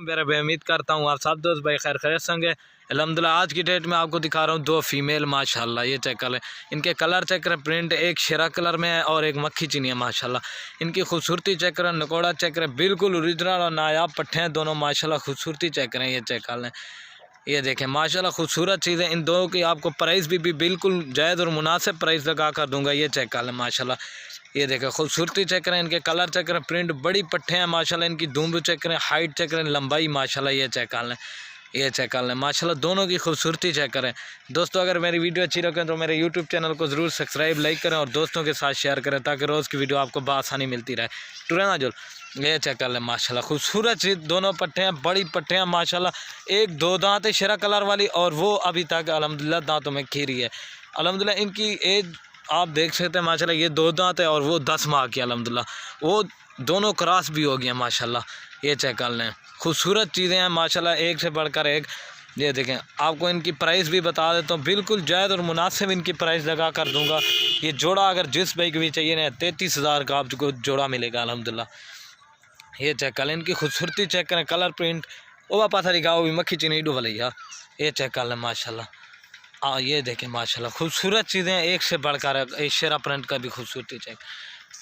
मेरा मैं उम्मीद करता हूँ आप सब दोस्त भाई खैर खैरियत होंगे। अल्हम्दुलिल्लाह आज की डेट में आपको दिखा रहा हूँ दो फीमेल माशाल्लाह। ये चेक कर लें, इनके कलर चेक करें, प्रिंट एक शेरा कलर में है और एक मक्खी चीनी है माशाल्लाह। इनकी खूबसूरती चेक करें, नकोड़ा चेक करें, बिल्कुल ओरिजिनल और नायाब पट्टे हैं दोनों माशाल्लाह। खूबसूरती चेक करें, ये चेक कर लें, ये देखें माशाल्लाह खूबसूरत चीज़ें। इन दोनों की आपको प्राइस भी बिल्कुल जायज़ और मुनासिब प्राइस लगा कर दूंगा। ये चेक कर लें माशाल्लाह, ये देखें खूबसूरती चेक करें, इनके कलर चेक करें, प्रिंट बड़ी पट्टे हैं माशाल्लाह। इनकी दूम चेक करें, हाइट चेक करें, लंबाई माशाल्लाह। ये चेक कर लें, ये चेक कर लें माशाल्लाह, दोनों की खूबसूरती चेक करें। दोस्तों अगर मेरी वीडियो अच्छी लगे तो मेरे यूट्यूब चैनल को ज़रूर सब्सक्राइब लाइक करें और दोस्तों के साथ शेयर करें ताकि रोज़ की वीडियो आपको बआसानी मिलती रहे। टुरेना जो ये चेक कर लें माशाल्लाह, खूबसूरत चीज़, दोनों पट्टे हैं, बड़ी पट्टे हैं माशाल्लाह। एक दो दांत है शेरा कलर वाली और वो अभी तक अल्हम्दुलिल्लाह दांतों में खीरी है अल्हम्दुलिल्लाह। इनकी एज आप देख सकते हैं माशाल्लाह, ये दो दांत है और वो 10 माह की अल्हम्दुलिल्लाह, वो दोनों क्रॉस भी हो गए माशाल्लाह। ये चेक कर लें, खूबसूरत चीज़ें हैं माशाल्लाह, एक से बढ़कर एक। ये देखें, आपको इनकी प्राइस भी बता देता हूँ, बिल्कुल जायज़ और मुनासिब इनकी प्राइस लगा कर दूँगा। ये जोड़ा अगर जिस भाई को भी चाहिए ना 33,000 का आपको जोड़ा मिलेगा अल्हम्दुलिल्लाह। ये चेक कर लें, इनकी खूबसूरती चेक करें, कलर प्रिंट वो पासा दिखा, वो भी मक्खी चीनी डूब भैया। ये चेक कर लें माशाल्लाह, ये देखें माशाल्लाह, खूबसूरत चीज़ें एक से बढ़कर एक शेरा प्रिंट का भी खूबसूरती चेक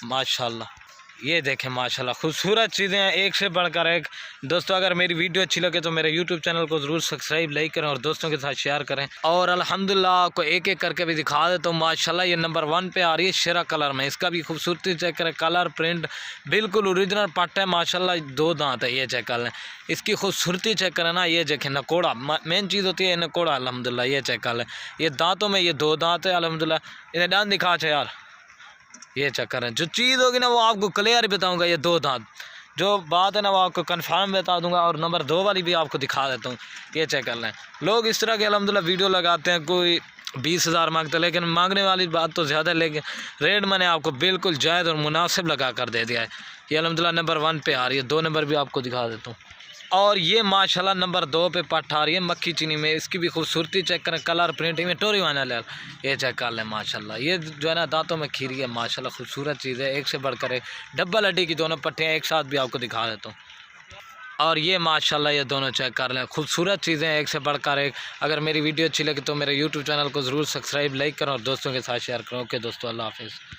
माशाल्लाह। ये देखें माशाल्लाह, खूबसूरत चीज़ें हैं एक से बढ़कर एक। दोस्तों अगर मेरी वीडियो अच्छी लगे तो मेरे यूट्यूब चैनल को ज़रूर सब्सक्राइब लाइक करें और दोस्तों के साथ शेयर करें। और अल्हम्दुलिल्लाह आपको एक एक करके भी दिखा देता हूँ माशाल्लाह। ये नंबर 1 पे आ रही है शेरा कलर में, इसका भी खूबसूरती चेक करें, कलर प्रिंट बिल्कुल ओरिजिनल पट्टा है माशाल्लाह, 2 दांत है। ये चेक कर लें, इसकी खूबसूरती चेक करें ना, ये देखें नकोड़ा मेन चीज़ होती है नकोड़ा अल्हम्दुलिल्लाह। ये चेक कर लें, ये दांतों में ये 2 दांत है अल्हम्दुलिल्लाह। इन्हें डांस दिखा चे यार, ये चक्कर है, जो चीज़ होगी ना वो आपको क्लियर बताऊंगा। ये 2 दांत जो बात है ना वो आपको कंफर्म बता दूंगा और नंबर 2 वाली भी आपको दिखा देता हूँ। ये चेक कर लें, लोग इस तरह के अल्हम्दुलिल्लाह वीडियो लगाते हैं, कोई 20,000 मांगते हैं, लेकिन मांगने वाली बात तो ज़्यादा, लेकिन रेट मैंने आपको बिल्कुल जायज़ और मुनासिब लगा कर दे दिया है। ये अल्हम्दुलिल्लाह नंबर 1 पे आ रही है, 2 नंबर भी आपको दिखा देता हूँ। और ये माशाल्लाह नंबर 2 पे पट्ट आ रही है मक्खी चीनी में, इसकी भी खूबसूरती चेक करें, कलर प्रिंटिंग में टोरी वाना ले। ये चेक कर लें माशाल्लाह, ये जो है ना दांतों में खीरी है माशाल्लाह, खूबसूरत चीज़ है एक से बढ़कर एक। डबल हड्डी की दोनों पट्टियाँ एक साथ भी आपको दिखा देता हूँ। और ये माशाल्लाह ये दोनों चेक कर लें, खूबसूरत चीज़ें एक से बढ़कर एक। अगर मेरी वीडियो अच्छी लगी तो मेरे यूट्यूब चैनल को ज़रूर सब्सक्राइब लाइक करें और दोस्तों के साथ शेयर करें। ओके दोस्तों, अल्लाह हाफिज़।